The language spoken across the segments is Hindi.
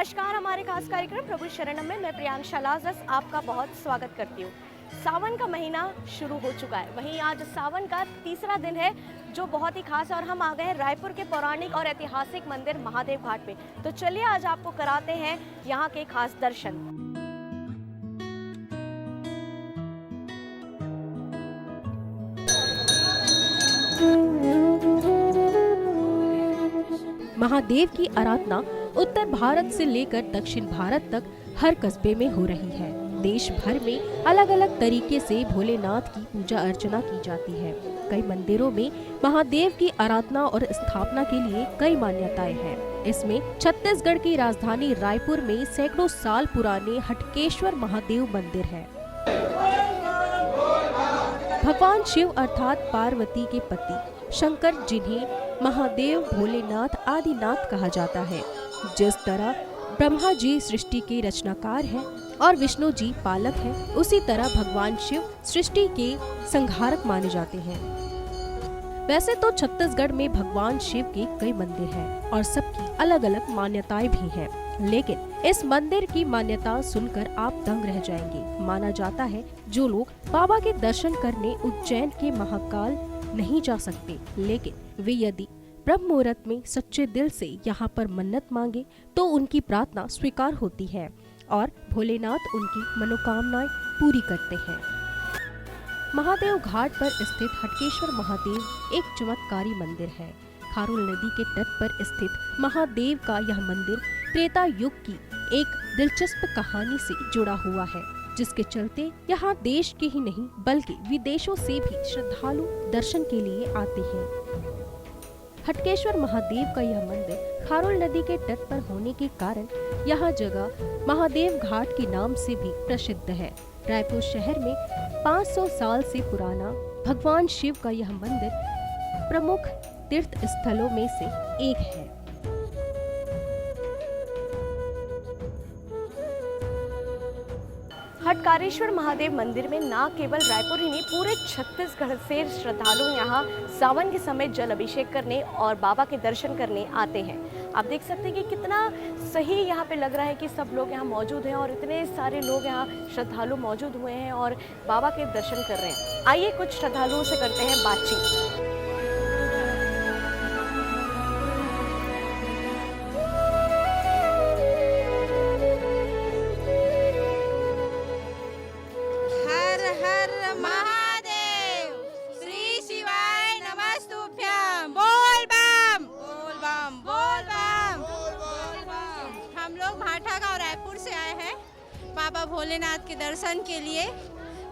नमस्कार, हमारे खास कार्यक्रम प्रभु शरणम में मैं प्रियांशा लाजस आपका बहुत स्वागत करती हूँ। सावन का महीना शुरू हो चुका है, वहीं आज सावन का तीसरा दिन है जो बहुत ही खास है और हम आ गए हैं रायपुर के पौराणिक और ऐतिहासिक मंदिर महादेव घाट पे। तो चलिए आज आपको कराते हैं यहाँ के खास दर्शन। महादेव की आराधना उत्तर भारत से लेकर दक्षिण भारत तक हर कस्बे में हो रही है। देश भर में अलग अलग तरीके से भोलेनाथ की पूजा अर्चना की जाती है। कई मंदिरों में महादेव की आराधना और स्थापना के लिए कई मान्यताएं हैं। इसमें छत्तीसगढ़ की राजधानी रायपुर में सैकड़ों साल पुराने हटकेश्वर महादेव मंदिर है। भगवान शिव अर्थात पार्वती के पति शंकर, जिन्हें महादेव, भोलेनाथ, आदिनाथ कहा जाता है। जिस तरह ब्रह्मा जी सृष्टि के रचनाकार हैं और विष्णु जी पालक हैं, उसी तरह भगवान शिव सृष्टि के संहारक माने जाते हैं। वैसे तो छत्तीसगढ़ में भगवान शिव के कई मंदिर हैं और सबकी अलग अलग मान्यताएं भी हैं, लेकिन इस मंदिर की मान्यता सुनकर आप दंग रह जाएंगे। माना जाता है जो लोग बाबा के दर्शन करने उज्जैन के महाकाल नहीं जा सकते, लेकिन वे यदि ब्रह्म मुहूर्त में सच्चे दिल से यहाँ पर मन्नत मांगे तो उनकी प्रार्थना स्वीकार होती है और भोलेनाथ उनकी मनोकामनाएं पूरी करते हैं। महादेव घाट पर स्थित हटकेश्वर महादेव एक चमत्कारी मंदिर है। खारुल नदी के तट पर स्थित महादेव का यह मंदिर त्रेता युग की एक दिलचस्प कहानी से जुड़ा हुआ है, जिसके चलते यहाँ देश के ही नहीं बल्कि विदेशों से भी श्रद्धालु दर्शन के लिए आते हैं। हटकेश्वर महादेव का यह मंदिर खारुल नदी के तट पर होने के कारण यह जगह महादेव घाट के नाम से भी प्रसिद्ध है। रायपुर शहर में 500 साल से पुराना भगवान शिव का यह मंदिर प्रमुख तीर्थ स्थलों में से एक है। हटकारेश्वर महादेव मंदिर में न केवल रायपुर ही नहीं पूरे छत्तीसगढ़ से श्रद्धालु यहाँ सावन के समय जल अभिषेक करने और बाबा के दर्शन करने आते हैं। आप देख सकते हैं कि कितना सही यहाँ पे लग रहा है कि सब लोग यहाँ मौजूद हैं और इतने सारे लोग यहाँ श्रद्धालु मौजूद हुए हैं और बाबा के दर्शन कर रहे हैं। आइए कुछ श्रद्धालुओं से करते हैं बातचीत। बाबा भोलेनाथ के दर्शन के लिए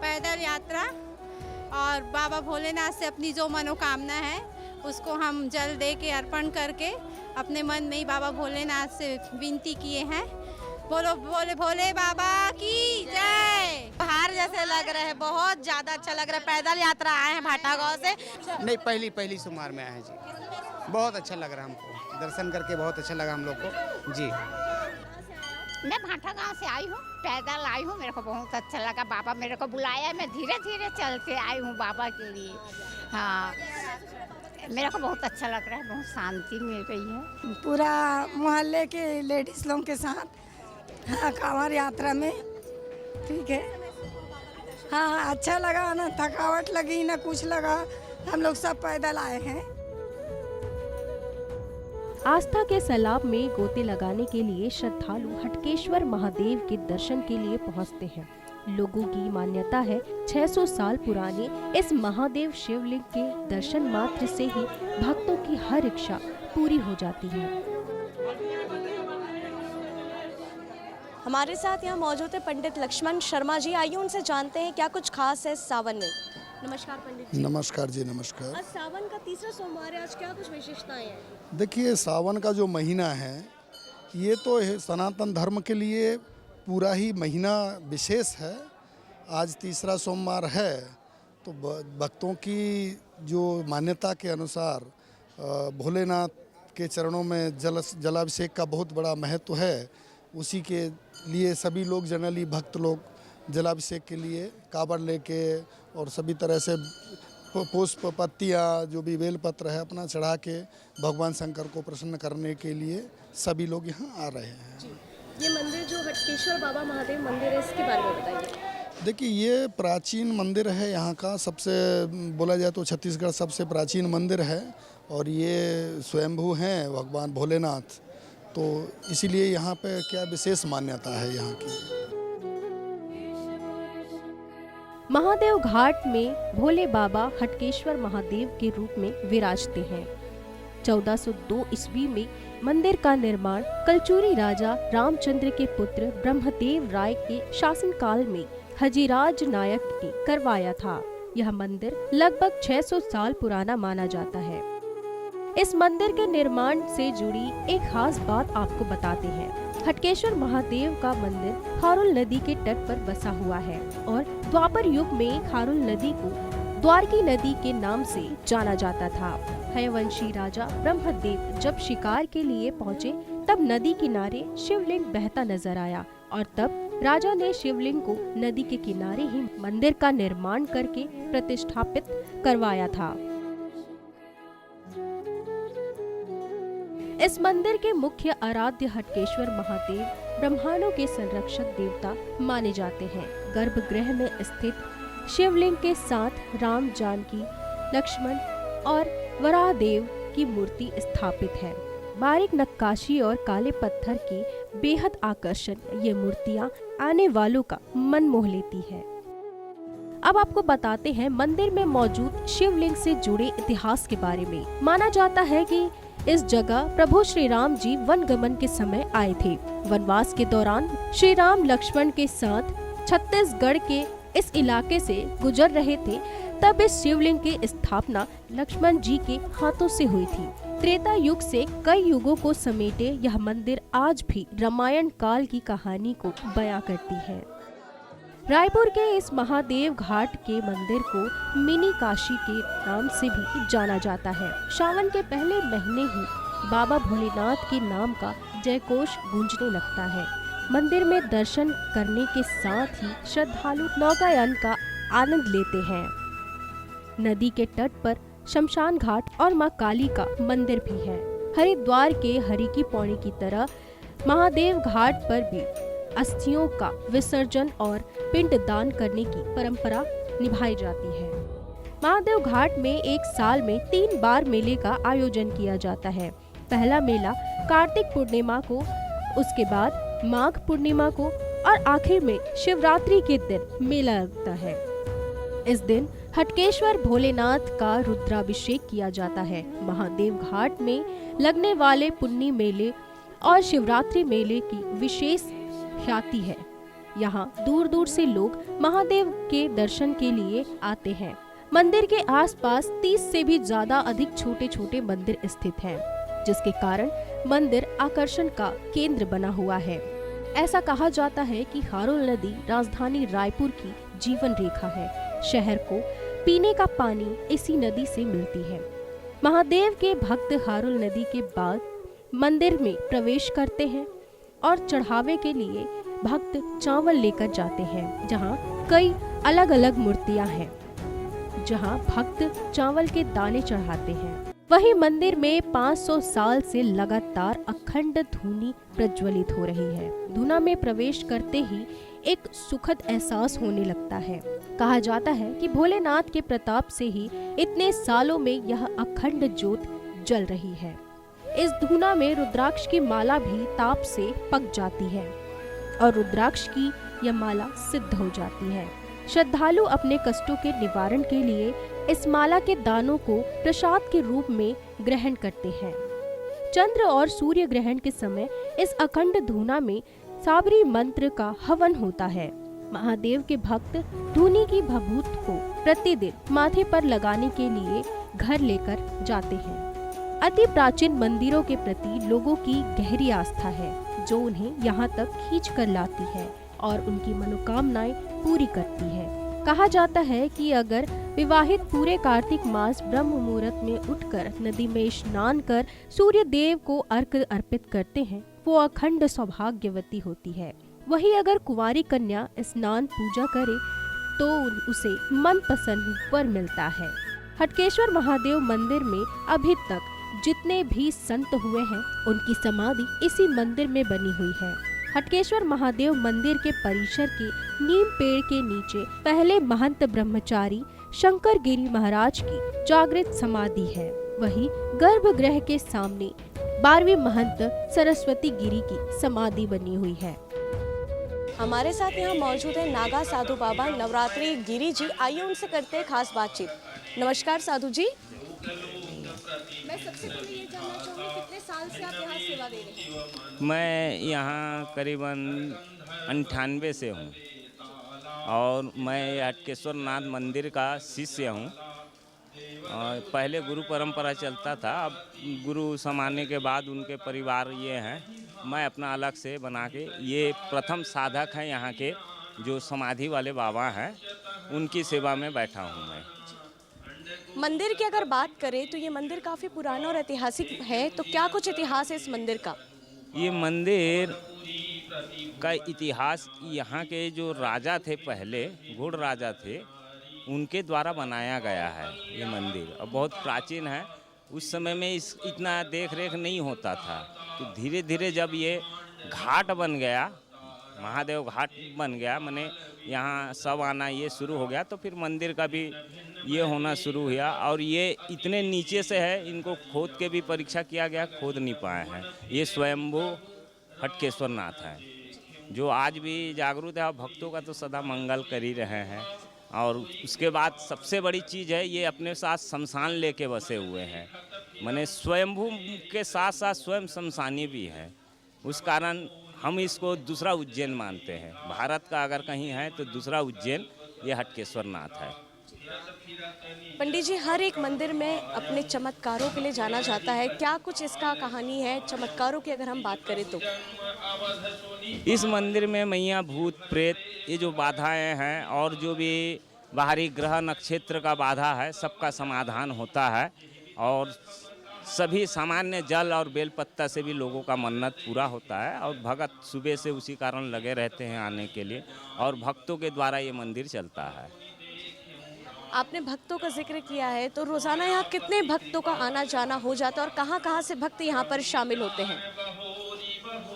पैदल यात्रा, और बाबा भोलेनाथ से अपनी जो मनोकामना है उसको हम जल दे के अर्पण करके अपने मन में ही बाबा भोलेनाथ से विनती किए हैं। बोलो भोले भोले बाबा की जय। बाहर जैसे लग रहा है, बहुत ज़्यादा अच्छा लग रहा है। पैदल यात्रा आए हैं भाटा गाँव से। नहीं, पहली सोमवार में आए हैं जी। बहुत अच्छा लग रहा है हमको, दर्शन करके बहुत अच्छा लगा हम लोग को जी। मैं भाटा गांव से आई हूँ, पैदल आई हूँ, मेरे को बहुत अच्छा लगा। बाबा मेरे को बुलाया, मैं धीरे धीरे चल के आई हूँ बाबा के लिए। हाँ, मेरे को बहुत अच्छा लग रहा है, बहुत शांति मिल रही है। पूरा मोहल्ले के लेडीज लोगों के साथ हाँ कांवड़ यात्रा में, ठीक है। हाँ, अच्छा लगा ना, थकावट लगी ना कुछ लगा, हम लोग सब पैदल आए हैं। आस्था के सैलाब में गोते लगाने के लिए श्रद्धालु हटकेश्वर महादेव के दर्शन के लिए पहुंचते हैं। लोगों की मान्यता है 600 साल पुराने इस महादेव शिवलिंग के दर्शन मात्र से ही भक्तों की हर इच्छा पूरी हो जाती है। हमारे साथ यहाँ मौजूद है पंडित लक्ष्मण शर्मा जी। आइए उनसे जानते हैं क्या कुछ खास है सावन में। नमस्कार पंडित जी। नमस्कार जी, नमस्कार। आज सावन का तीसरा सोमवार है, आज क्या कुछ विशेषताएं हैं? देखिए, सावन का जो महीना है ये तो सनातन धर्म के लिए पूरा ही महीना विशेष है। आज तीसरा सोमवार है तो भक्तों की जो मान्यता के अनुसार भोलेनाथ के चरणों में जलाभिषेक का बहुत बड़ा महत्व है। उसी के लिए सभी लोग जनरली भक्त लोग जलाभिषेक के लिए कांवड़ लेके और सभी तरह से पुष्प पत्तियाँ जो भी बेलपत्र है अपना चढ़ा के भगवान शंकर को प्रसन्न करने के लिए सभी लोग यहाँ आ रहे हैं। हटकेश्वर बाबा महादेव मंदिर है, इसके बारे में बताइए। देखिए, ये प्राचीन मंदिर है यहाँ का, सबसे बोला जाए तो छत्तीसगढ़ सबसे प्राचीन मंदिर है और ये स्वयंभू हैं भगवान भोलेनाथ, तो इसीलिए यहाँ पे क्या विशेष मान्यता है यहाँ की। महादेव घाट में भोले बाबा हटकेश्वर महादेव के रूप में विराजते हैं। 1402 ईस्वी में मंदिर का निर्माण कलचुरी राजा रामचंद्र के पुत्र ब्रह्मदेव राय के शासनकाल में हजीराज नायक ने करवाया था। यह मंदिर लगभग 600 साल पुराना माना जाता है। इस मंदिर के निर्माण से जुड़ी एक खास बात आपको बताते हैं। हटकेश्वर महादेव का मंदिर खारुल नदी के तट पर बसा हुआ है और द्वापर युग में खारुल नदी को द्वारकी नदी के नाम से जाना जाता था। हयवंशी राजा ब्रह्मदेव जब शिकार के लिए पहुँचे तब नदी किनारे शिवलिंग बहता नजर आया और तब राजा ने शिवलिंग को नदी के किनारे ही मंदिर का निर्माण करके प्रतिष्ठापित करवाया था। इस मंदिर के मुख्य आराध्य हटकेश्वर महादेव ब्रह्मांडों के संरक्षक देवता माने जाते हैं। गर्भगृह में स्थित शिवलिंग के साथ राम, जानकी, लक्ष्मण और वराहदेव की मूर्ति स्थापित है। बारीक नक्काशी और काले पत्थर की बेहद आकर्षण ये मूर्तियां आने वालों का मन मोह लेती है। अब आपको बताते हैं मंदिर में मौजूद शिवलिंग से जुड़े इतिहास के बारे में। माना जाता है कि इस जगह प्रभु श्री राम जी वन गमन के समय आए थे। वनवास के दौरान श्री राम लक्ष्मण के साथ छत्तीसगढ़ के इस इलाके से गुजर रहे थे, तब इस शिवलिंग की स्थापना लक्ष्मण जी के हाथों से हुई थी। त्रेता युग से कई युगों को समेटे यह मंदिर आज भी रामायण काल की कहानी को बयां करती है। रायपुर के इस महादेव घाट के मंदिर को मिनी काशी के नाम से भी जाना जाता है। सावन के पहले महीने ही बाबा भोलेनाथ के नाम का जयघोष गूंजने लगता है। मंदिर में दर्शन करने के साथ ही श्रद्धालु नौकायन का आनंद लेते हैं। नदी के तट पर शमशान घाट और मां काली का मंदिर भी है। हरिद्वार के हरि की पौड़ी की तरह महादेव घाट पर भी अस्थियों का विसर्जन और पिंड दान करने की परंपरा निभाई जाती है। महादेव घाट में एक साल में 3 बार मेले का आयोजन किया जाता है। पहला मेला कार्तिक पूर्णिमा को, उसके बाद माघ पूर्णिमा को और आखिर में शिवरात्रि के दिन मेला लगता है। इस दिन हटकेश्वर भोलेनाथ का रुद्राभिषेक किया जाता है। महादेव घाट में लगने वाले पुन्नी मेले और शिवरात्रि मेले की विशेष ख्याति है। यहाँ दूर दूर से लोग महादेव के दर्शन के लिए आते हैं। मंदिर के आसपास 30 से भी ज्यादा अधिक छोटे छोटे मंदिर स्थित हैं, जिसके कारण मंदिर आकर्षण का केंद्र बना हुआ है। ऐसा कहा जाता है कि खारुल नदी राजधानी रायपुर की जीवन रेखा है। शहर को पीने का पानी इसी नदी से मिलती है। महादेव के भक्त खारुल नदी के बाद मंदिर में प्रवेश करते हैं और चढ़ावे के लिए भक्त चावल लेकर जाते हैं, जहाँ कई अलग अलग मूर्तियाँ हैं, जहाँ भक्त चावल के दाने चढ़ाते हैं। वहीं मंदिर में 500 साल से लगातार अखंड धूनी प्रज्वलित हो रही है। धूना में प्रवेश करते ही एक सुखद एहसास होने लगता है। कहा जाता है कि भोलेनाथ के प्रताप से ही इतने सालों में यह अखंड ज्योत जल रही है। इस धूना में रुद्राक्ष की माला भी ताप से पक जाती है और रुद्राक्ष की यह माला सिद्ध हो जाती है। श्रद्धालु अपने कष्टों के निवारण के लिए इस माला के दानों को प्रसाद के रूप में ग्रहण करते हैं। चंद्र और सूर्य ग्रहण के समय इस अखंड धूना में साबरी मंत्र का हवन होता है। महादेव के भक्त धूनी की भभूत को प्रतिदिन माथे पर लगाने के लिए घर लेकर जाते हैं। अति प्राचीन मंदिरों के प्रति लोगों की गहरी आस्था है, जो उन्हें यहाँ तक खींच कर लाती है और उनकी मनोकामनाएं पूरी करती है। कहा जाता है कि अगर विवाहित पूरे कार्तिक मास ब्रह्म मुहूर्त में उठकर नदी में स्नान कर सूर्य देव को अर्घ्य अर्पित करते हैं, वो अखंड सौभाग्यवती होती है। वही अगर कुंवारी कन्या स्नान पूजा करे तो उसे मनपसंद वर मिलता है। हटकेश्वर महादेव मंदिर में अभी तक जितने भी संत हुए हैं, उनकी समाधि इसी मंदिर में बनी हुई है। हटकेश्वर महादेव मंदिर के परिसर के नीम पेड़ के नीचे पहले महंत ब्रह्मचारी शंकर गिरी महाराज की जागृत समाधि है। वहीं गर्भगृह के सामने 12वीं महंत सरस्वती गिरी की समाधि बनी हुई है। हमारे साथ यहाँ मौजूद है नागा साधु बाबा नवरात्रि गिरी जी। आइए उनसे करते हैं खास बातचीत। नमस्कार साधु जी। मैं सबसे पहले ये जानना चाहूँगी कितने साल से आप यहाँ सेवा दे रहे हैं? मैं यहाँ करीबन 98 से हूँ और मैं हटकेश्वर नाथ मंदिर का शिष्य हूँ। और पहले गुरु परंपरा चलता था, अब गुरु समाने के बाद उनके परिवार ये हैं, मैं अपना अलग से बना के, ये प्रथम साधक हैं यहाँ के जो समाधि वाले बाबा हैं, उनकी सेवा में बैठा हूँ मैं। मंदिर की अगर बात करें तो ये मंदिर काफ़ी पुराना और ऐतिहासिक है, तो क्या कुछ इतिहास है इस मंदिर का? ये मंदिर का इतिहास, यहाँ के जो राजा थे पहले, गौड़ राजा थे, उनके द्वारा बनाया गया है ये मंदिर और बहुत प्राचीन है। उस समय में इतना देख रेख नहीं होता था, तो धीरे धीरे जब ये घाट बन गया, महादेव घाट बन गया, माने यहाँ सब आना ये शुरू हो गया, तो फिर मंदिर का भी ये होना शुरू हुआ। और ये इतने नीचे से है, इनको खोद के भी परीक्षा किया गया, खोद नहीं पाए हैं। ये स्वयंभू हटकेश्वर नाथ है जो आज भी जागरूक है और भक्तों का तो सदा मंगल कर ही रहे हैं। और उसके बाद सबसे बड़ी चीज़ है, ये अपने साथ शमशान लेके बसे हुए हैं, माने स्वयंभू के साथ साथ स्वयं शमशानी भी है। उस कारण हम इसको दूसरा उज्जैन मानते हैं। भारत का अगर कहीं है तो दूसरा उज्जैन ये हटकेश्वर नाथ है। पंडित जी, हर एक मंदिर में अपने चमत्कारों के लिए जाना जाता है, क्या कुछ इसका कहानी है चमत्कारों की अगर हम बात करें तो? इस मंदिर में मैया भूत प्रेत ये जो बाधाएं हैं और जो भी बाहरी ग्रह नक्षत्र का बाधा है, सबका समाधान होता है। और सभी सामान्य जल और बेलपत्ता से भी लोगों का मन्नत पूरा होता है और भगत सुबह से उसी कारण लगे रहते हैं आने के लिए, और भक्तों के द्वारा ये मंदिर चलता है। आपने भक्तों का जिक्र किया है, तो रोज़ाना यहाँ कितने भक्तों का आना जाना हो जाता है और कहाँ कहाँ से भक्त यहाँ पर शामिल होते हैं?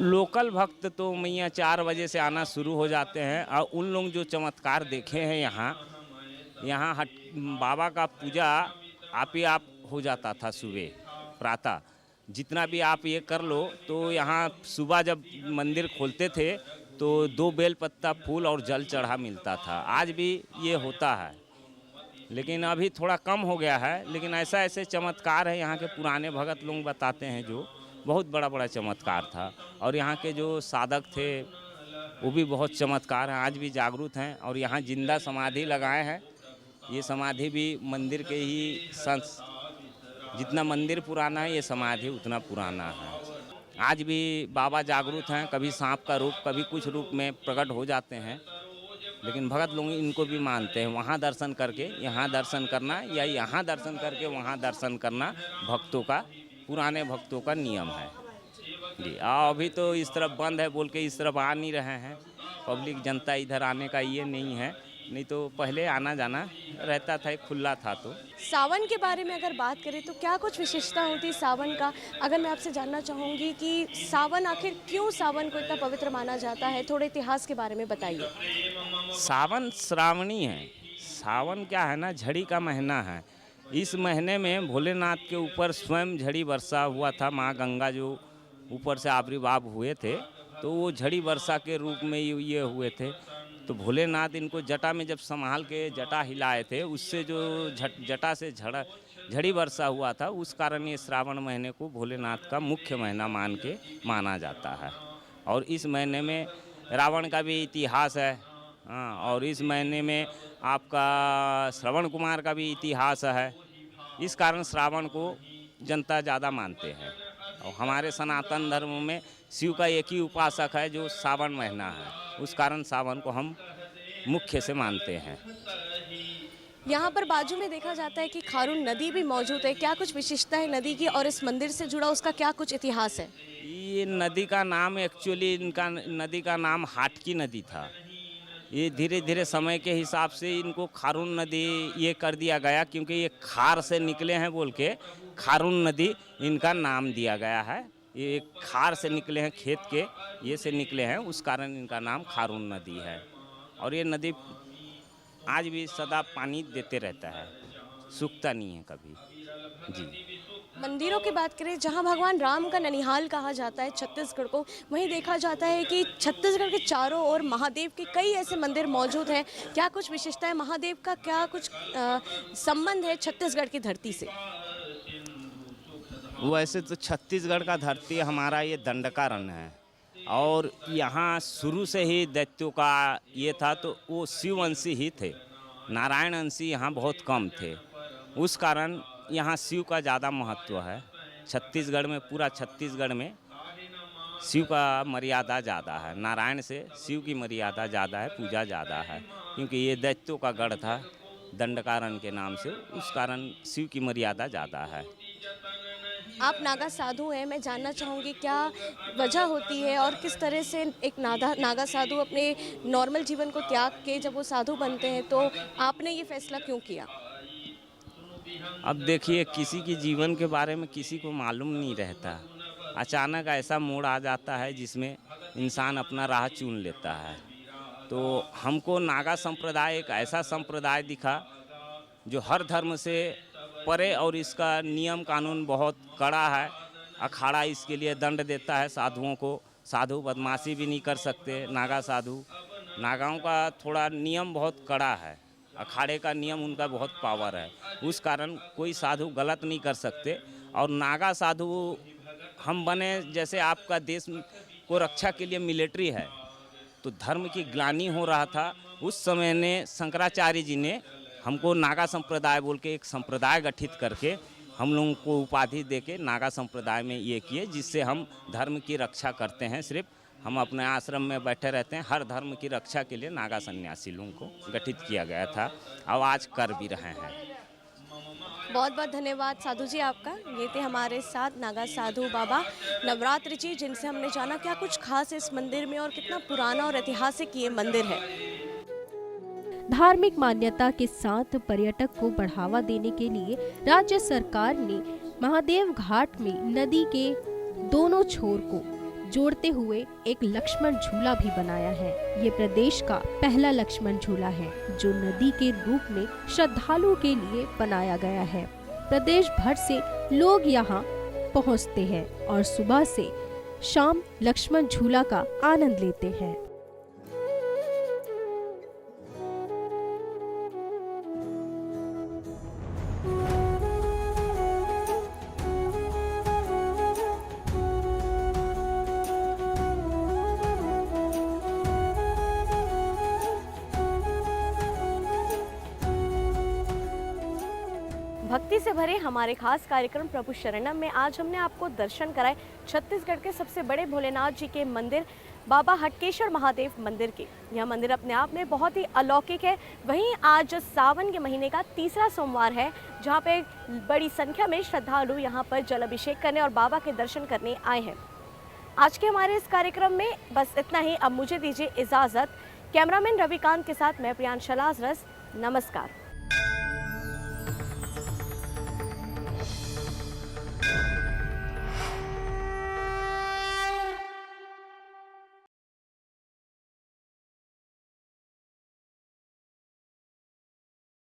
लोकल भक्त तो मैया 4 बजे से आना शुरू हो जाते हैं। और उन लोग जो चमत्कार देखे हैं यहाँ बाबा का पूजा आप ही आप हो जाता था सुबह प्रातः। जितना भी आप ये कर लो, तो यहाँ सुबह जब मंदिर खोलते थे तो 2 बेलपत्ता फूल और जल चढ़ा मिलता था। आज भी ये होता है, लेकिन अभी थोड़ा कम हो गया है। लेकिन ऐसे चमत्कार है यहाँ के पुराने भगत लोग बताते हैं, जो बहुत बड़ा चमत्कार था। और यहाँ के जो साधक थे वो भी बहुत चमत्कार हैं, आज भी जागरूक हैं। और यहाँ जिंदा समाधि लगाए हैं। ये समाधि भी मंदिर के ही संस, जितना मंदिर पुराना है ये समाधि उतना पुराना है। आज भी बाबा जागरूक हैं, कभी सांप का रूप, कभी कुछ रूप में प्रकट हो जाते हैं। लेकिन भगत लोग इनको भी मानते हैं। वहाँ दर्शन करके यहाँ दर्शन करना या यहाँ दर्शन करके वहाँ दर्शन करना भक्तों का, पुराने भक्तों का नियम है जी। अभी तो इस तरफ बंद है बोल के इस तरफ आ नहीं रहे हैं, पब्लिक जनता इधर आने का ये नहीं है, नहीं तो पहले आना जाना रहता था, खुला था। तो सावन के बारे में अगर बात करें तो क्या कुछ विशेषता होती है सावन का? अगर मैं आपसे जानना चाहूँगी कि सावन, आखिर क्यों सावन को इतना पवित्र माना जाता है, थोड़े इतिहास के बारे में बताइए। सावन श्रावणी है। सावन क्या है ना, झड़ी का महीना है। इस महीने में भोलेनाथ के ऊपर स्वयं झड़ी वर्षा हुआ था। माँ गंगा जो ऊपर से आविर्भाव हुए थे, तो वो झड़ी वर्षा के रूप में ये हुए थे। तो भोलेनाथ इनको जटा में जब संभाल के जटा हिलाए थे, उससे जो जटा से झड़ी वर्षा हुआ था, उस कारण ये श्रावण महीने को भोलेनाथ का मुख्य महीना मान के माना जाता है। और इस महीने में रावण का भी इतिहास है। हाँ, और इस महीने में आपका श्रवण कुमार का भी इतिहास है। इस कारण श्रावण को जनता ज़्यादा मानते हैं। और हमारे सनातन धर्म में शिव का एक ही उपासक है जो सावन महीना है, उस कारण सावन को हम मुख्य से मानते हैं। यहाँ पर बाजू में देखा जाता है कि खारून नदी भी मौजूद है, क्या कुछ विशेषता है नदी की और इस मंदिर से जुड़ा उसका क्या कुछ इतिहास है? ये नदी का नाम एक्चुअली इनका नदी का नाम हाटकी नदी था। ये धीरे धीरे समय के हिसाब से इनको खारून नदी ये कर दिया गया, क्योंकि ये खार से निकले हैं बोल के खारून नदी इनका नाम दिया गया है। ये खार से निकले हैं, खेत के ये से निकले हैं, उस कारण इनका नाम खारून नदी है। और ये नदी आज भी सदा पानी देते रहता है, सूखता नहीं है कभी जी। मंदिरों की बात करें, जहां भगवान राम का ननिहाल कहा जाता है छत्तीसगढ़ को, वहीं देखा जाता है कि छत्तीसगढ़ के चारों ओर महादेव के कई ऐसे मंदिर मौजूद हैं। क्या कुछ विशेषता है महादेव का, क्या कुछ संबंध है छत्तीसगढ़ की धरती से? वैसे तो छत्तीसगढ़ का धरती हमारा ये दंडकारण्य है और यहाँ शुरू से ही दैत्यों का ये था, तो वो शिववंशी ही थे, नारायणवंशी यहाँ बहुत कम थे। उस कारण यहाँ शिव का ज़्यादा महत्व है। छत्तीसगढ़ में, पूरा छत्तीसगढ़ में शिव का मर्यादा ज़्यादा है, नारायण से शिव की मर्यादा ज़्यादा है, पूजा ज़्यादा है, क्योंकि ये दैत्यों का गढ़ था दंडकारण्य के नाम से, उस कारण शिव की मर्यादा ज़्यादा है। आप नागा साधु हैं, मैं जानना चाहूँगी क्या वजह होती है और किस तरह से एक नागा साधु अपने नॉर्मल जीवन को त्याग के जब वो साधु बनते हैं, तो आपने ये फैसला क्यों किया? अब देखिए, किसी के जीवन के बारे में किसी को मालूम नहीं रहता, अचानक ऐसा मोड़ आ जाता है जिसमें इंसान अपना राह चुन लेता है। तो हमको नागा संप्रदाय एक ऐसा संप्रदाय दिखा जो हर धर्म से परे और इसका नियम कानून बहुत कड़ा है। अखाड़ा इसके लिए दंड देता है साधुओं को, साधु बदमाशी भी नहीं कर सकते। नागा साधु, नागाओं का थोड़ा नियम बहुत कड़ा है, अखाड़े का नियम उनका बहुत पावर है, उस कारण कोई साधु गलत नहीं कर सकते। और नागा साधु हम बने, जैसे आपका देश को रक्षा के लिए मिलिट्री है, तो धर्म की ग्लानि हो रहा था उस समय ने शंकराचार्य जी ने हमको नागा संप्रदाय बोल के एक संप्रदाय गठित करके हम लोगों को उपाधि देके नागा संप्रदाय में ये किए, जिससे हम धर्म की रक्षा करते हैं। सिर्फ हम अपने आश्रम में बैठे रहते हैं, हर धर्म की रक्षा के लिए नागा सन्यासी लोगों को गठित किया गया था, अब आज कर भी रहे हैं। बहुत बहुत धन्यवाद साधु जी आपका। ये थे हमारे साथ नागा साधु बाबा नवरात्र जी, जिनसे हमने जाना क्या कुछ खास है इस मंदिर में और कितना पुराना और ऐतिहासिक ये मंदिर है। धार्मिक मान्यता के साथ पर्यटक को बढ़ावा देने के लिए राज्य सरकार ने महादेव घाट में नदी के दोनों छोर को जोड़ते हुए एक लक्ष्मण झूला भी बनाया है। ये प्रदेश का पहला लक्ष्मण झूला है जो नदी के रूप में श्रद्धालुओं के लिए बनाया गया है। प्रदेश भर से लोग यहाँ पहुँचते हैं और सुबह से शाम लक्ष्मण झूला का आनंद लेते हैं। भक्ति से भरे हमारे खास कार्यक्रम प्रभु शरणम में आज हमने आपको दर्शन कराए छत्तीसगढ़ के सबसे बड़े भोलेनाथ जी के मंदिर बाबा हटकेश्वर महादेव मंदिर के। यह मंदिर अपने आप में बहुत ही अलौकिक है। वहीं आज सावन के महीने का तीसरा सोमवार है, जहां पे बड़ी संख्या में श्रद्धालु यहां पर जल अभिषेक करने और बाबा के दर्शन करने आए हैं। आज के हमारे इस कार्यक्रम में बस इतना ही। अब मुझे दीजिए इजाज़त। कैमरामैन रविकांत के साथ मैं प्रियांशा लाजरस, नमस्कार।